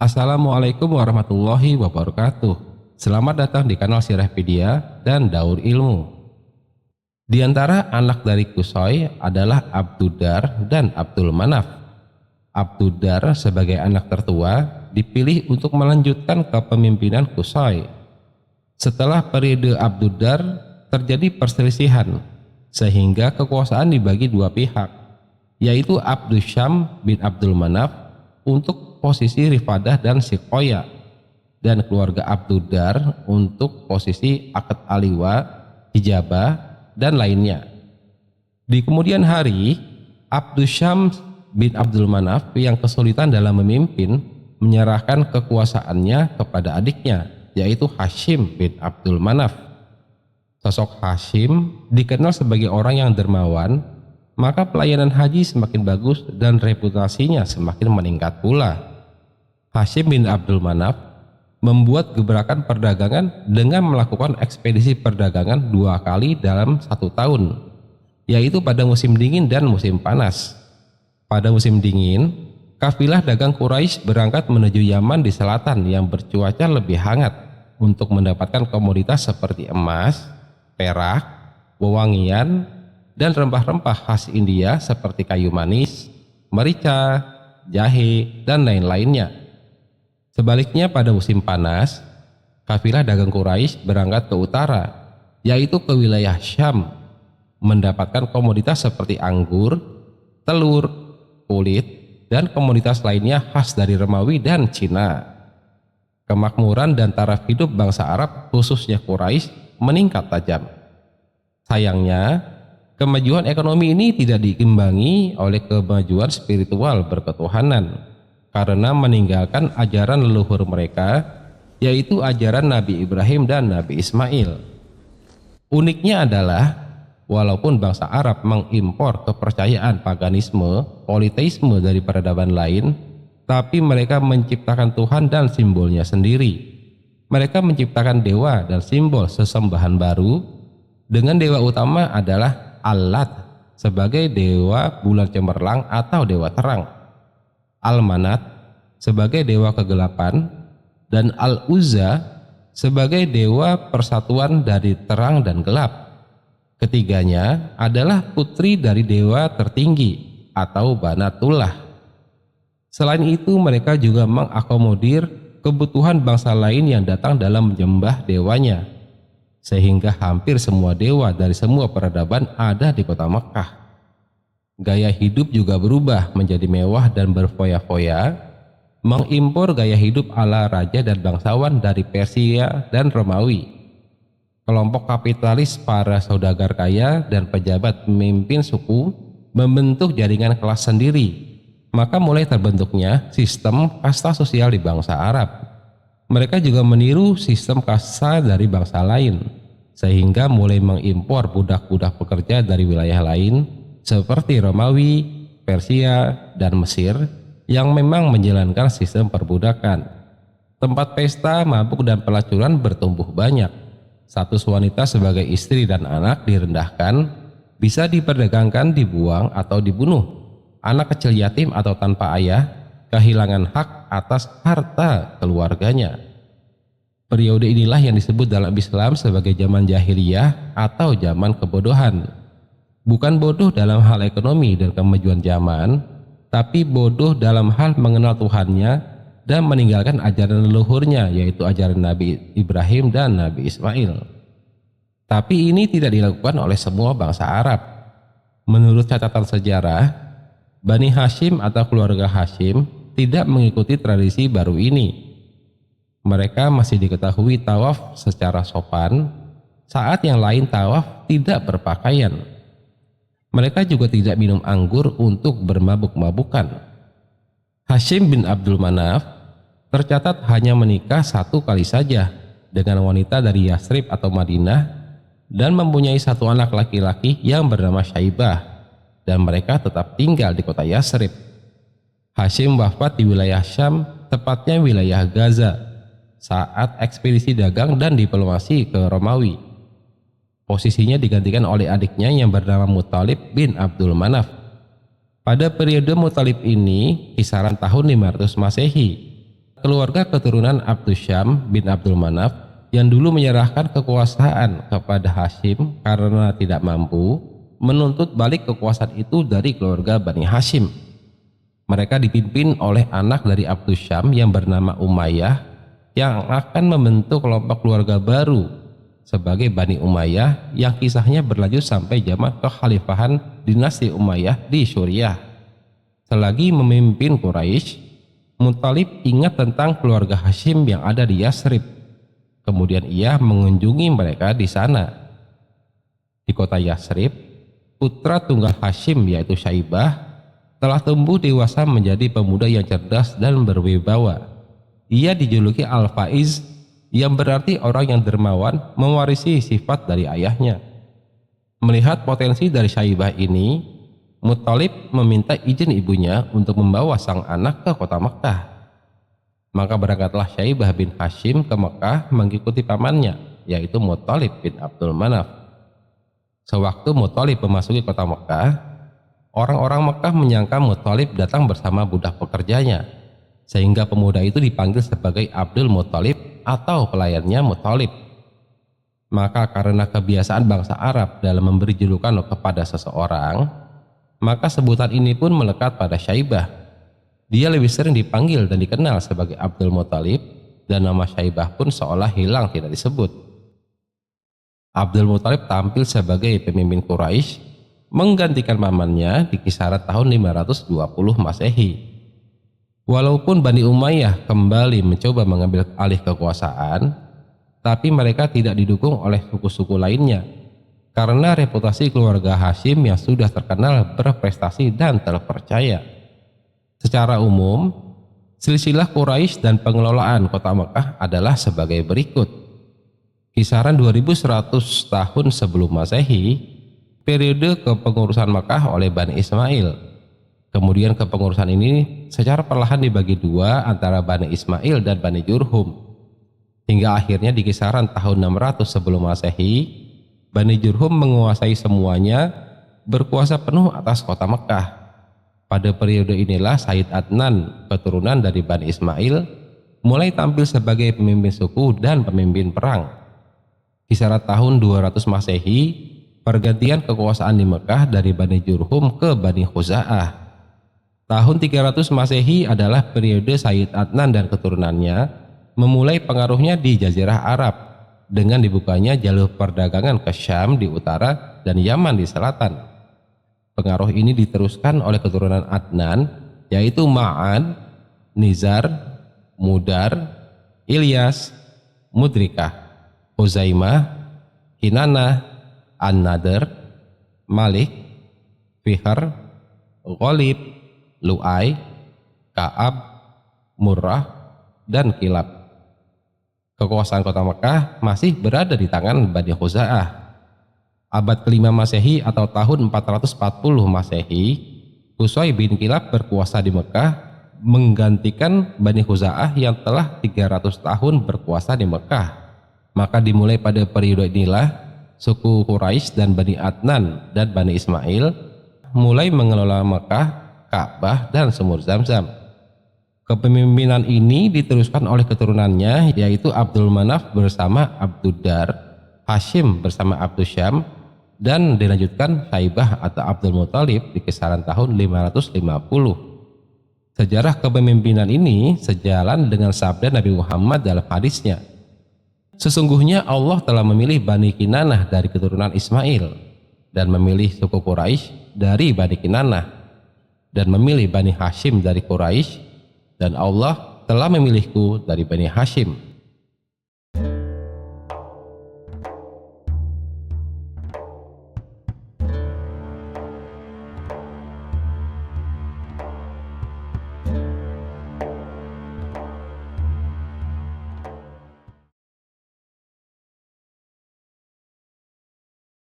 Assalamualaikum warahmatullahi wabarakatuh. Selamat datang di kanal Sirahpedia dan Daur Ilmu. Di antara anak dari Qusay adalah Abduddar dan Abdul Manaf. Abduddar sebagai anak tertua dipilih untuk melanjutkan kepemimpinan Qusay. Setelah periode Abduddar terjadi perselisihan sehingga kekuasaan dibagi dua pihak, yaitu Abdusyam bin Abdul Manaf untuk posisi Rifadah dan Siqoya, dan keluarga Abduddar untuk posisi Akad Aliwa, Hijabah, dan lainnya. Di kemudian hari, Abdusyam bin Abdul Manaf yang kesulitan dalam memimpin menyerahkan kekuasaannya kepada adiknya, yaitu Hashim bin Abdul Manaf. Sosok Hashim dikenal sebagai orang yang dermawan, maka pelayanan haji semakin bagus dan reputasinya semakin meningkat pula. Hashim bin Abdul Manaf membuat gebrakan perdagangan dengan melakukan ekspedisi perdagangan 2 kali dalam 1 tahun, yaitu pada musim dingin dan musim panas. Pada musim dingin, kafilah dagang Quraisy berangkat menuju Yaman di selatan yang bercuaca lebih hangat untuk mendapatkan komoditas seperti emas, perak, wewangian, dan rempah-rempah khas India seperti kayu manis, merica, jahe, dan lain-lainnya. Sebaliknya pada musim panas, kafilah dagang Quraisy berangkat ke utara, yaitu ke wilayah Syam, mendapatkan komoditas seperti anggur, telur, kulit, dan komoditas lainnya khas dari Romawi dan Cina. Kemakmuran dan taraf hidup bangsa Arab khususnya Quraisy meningkat tajam. Sayangnya, kemajuan ekonomi ini tidak diimbangi oleh kemajuan spiritual berketuhanan, karena meninggalkan ajaran leluhur mereka, yaitu ajaran Nabi Ibrahim dan Nabi Ismail. Uniknya adalah, walaupun bangsa Arab mengimpor kepercayaan paganisme, politeisme dari peradaban lain, tapi mereka menciptakan Tuhan dan simbolnya sendiri. Mereka menciptakan dewa dan simbol sesembahan baru, dengan dewa utama adalah Al-Lat sebagai dewa bulan cemerlang atau dewa terang, Al-Manat sebagai dewa kegelapan, dan Al-Uzza sebagai dewa persatuan dari terang dan gelap. Ketiganya adalah putri dari dewa tertinggi atau Banatullah. Selain itu, mereka juga mengakomodir kebutuhan bangsa lain yang datang dalam menyembah dewanya, sehingga hampir semua dewa dari semua peradaban ada di kota Mekkah. Gaya hidup juga berubah menjadi mewah dan berfoya-foya, mengimpor gaya hidup ala raja dan bangsawan dari Persia dan Romawi. Kelompok kapitalis, para saudagar kaya, dan pejabat pemimpin suku membentuk jaringan kelas sendiri, maka mulai terbentuknya sistem kasta sosial di bangsa Arab. Mereka juga meniru sistem kasta dari bangsa lain, sehingga mulai mengimpor budak-budak pekerja dari wilayah lain seperti Romawi, Persia, dan Mesir yang memang menjalankan sistem perbudakan. Tempat pesta, mabuk, dan pelacuran bertumbuh banyak. Status wanita sebagai istri dan anak direndahkan, bisa diperdagangkan, dibuang, atau dibunuh. Anak kecil yatim atau tanpa ayah kehilangan hak atas harta keluarganya. Periode inilah yang disebut dalam Islam sebagai zaman jahiliyah atau zaman kebodohan. Bukan bodoh dalam hal ekonomi dan kemajuan zaman, tapi bodoh dalam hal mengenal Tuhannya dan meninggalkan ajaran leluhurnya, yaitu ajaran Nabi Ibrahim dan Nabi Ismail. Tapi ini tidak dilakukan oleh semua bangsa Arab. Menurut catatan sejarah, Bani Hashim atau keluarga Hashim tidak mengikuti tradisi baru ini. Mereka masih diketahui tawaf secara sopan, saat yang lain tawaf tidak berpakaian. Mereka juga tidak minum anggur untuk bermabuk-mabukan. Hashim bin Abdul Manaf tercatat hanya menikah 1 kali saja dengan wanita dari Yasrib atau Madinah dan mempunyai 1 anak laki-laki yang bernama Syaibah, dan mereka tetap tinggal di kota Yasrib. Hashim wafat di wilayah Syam, tepatnya wilayah Gaza, saat ekspedisi dagang dan diplomasi ke Romawi. Posisinya digantikan oleh adiknya yang bernama Muthalib bin Abdul Manaf. Pada periode Muthalib ini, kisaran tahun 500 Masehi, keluarga keturunan Abdusyam bin Abdul Manaf yang dulu menyerahkan kekuasaan kepada Hashim karena tidak mampu, menuntut balik kekuasaan itu dari keluarga Bani Hashim. Mereka dipimpin oleh anak dari Abdusyam yang bernama Umayyah yang akan membentuk kelompok keluarga baru sebagai Bani Umayyah yang kisahnya berlanjut sampai zaman kekhalifahan dinasti Umayyah di Suriah. Selagi memimpin Quraisy, Muthalib ingat tentang keluarga Hashim yang ada di Yasrib. Kemudian ia mengunjungi mereka di sana. Di kota Yasrib, putra tunggal Hashim yaitu Syaibah telah tumbuh dewasa menjadi pemuda yang cerdas dan berwibawa. Ia dijuluki Al-Faiz yang berarti orang yang dermawan, mewarisi sifat dari ayahnya. Melihat potensi dari Syaibah ini, Muthalib meminta izin ibunya untuk membawa sang anak ke kota Mekkah. Maka berangkatlah Syaibah bin Hashim ke Mekkah mengikuti pamannya, yaitu Muthalib bin Abdul Manaf. Sewaktu Muthalib memasuki kota Mekkah, orang-orang Mekkah menyangka Muthalib datang bersama budak pekerjanya, sehingga pemuda itu dipanggil sebagai Abdul Muthalib atau pelayannya Muthalib. Maka karena kebiasaan bangsa Arab dalam memberi julukan kepada seseorang, maka sebutan ini pun melekat pada Syaibah. Dia lebih sering dipanggil dan dikenal sebagai Abdul Muthalib, dan nama Syaibah pun seolah hilang tidak disebut. Abdul Muthalib tampil sebagai pemimpin Quraisy, menggantikan pamannya di kisaran tahun 520 Masehi. Walaupun Bani Umayyah kembali mencoba mengambil alih kekuasaan, tapi mereka tidak didukung oleh suku-suku lainnya, karena reputasi keluarga Hashim yang sudah terkenal berprestasi dan terpercaya. Secara umum, silsilah Quraisy dan pengelolaan kota Mekkah adalah sebagai berikut. Kisaran 2100 tahun sebelum Masehi, periode kepengurusan Mekkah oleh Bani Ismail. Kemudian kepengurusan ini secara perlahan dibagi dua antara Bani Ismail dan Bani Jurhum. Hingga akhirnya di kisaran tahun 600 sebelum Masehi, Bani Jurhum menguasai semuanya, berkuasa penuh atas kota Mekkah. Pada periode inilah Sayyid Adnan, keturunan dari Bani Ismail, mulai tampil sebagai pemimpin suku dan pemimpin perang. Kisaran tahun 200 Masehi, pergantian kekuasaan di Mekkah dari Bani Jurhum ke Bani Khuza'ah. Tahun 300 Masehi adalah periode Sayyid Adnan dan keturunannya memulai pengaruhnya di Jazirah Arab, dengan dibukanya jalur perdagangan ke Syam di utara dan Yaman di selatan. Pengaruh ini diteruskan oleh keturunan Adnan, yaitu Ma'an, Nizar, Mudar, Ilyas, Mudrikah, Huzaimah, Kinanah, An-Nadr, Malik, Fihr, Ghalib, Lu'ay, Ka'ab, Murrah, dan Kilab. Kekuasaan kota Mekkah masih berada di tangan Bani Khuza'ah. Abad ke-5 Masehi atau tahun 440 Masehi, Qusay bin Kilab berkuasa di Mekkah, menggantikan Bani Khuza'ah yang telah 300 tahun berkuasa di Mekkah. Maka dimulai pada periode inilah suku Quraisy dan Bani Adnan dan Bani Ismail mulai mengelola Mekkah, Ka'bah, dan sumur Zamzam. Kepemimpinan ini diteruskan oleh keturunannya, yaitu Abdul Manaf bersama Abduddar, Hashim bersama Abdusyam, dan dilanjutkan Syaibah atau Abdul Muthalib di kisaran tahun 550. Sejarah kepemimpinan ini sejalan dengan sabda Nabi Muhammad dalam hadisnya, "Sesungguhnya Allah telah memilih Bani Kinanah dari keturunan Ismail, dan memilih suku Quraisy dari Bani Kinanah, dan memilih Bani Hashim dari Quraisy, dan Allah telah memilihku dari Bani Hashim."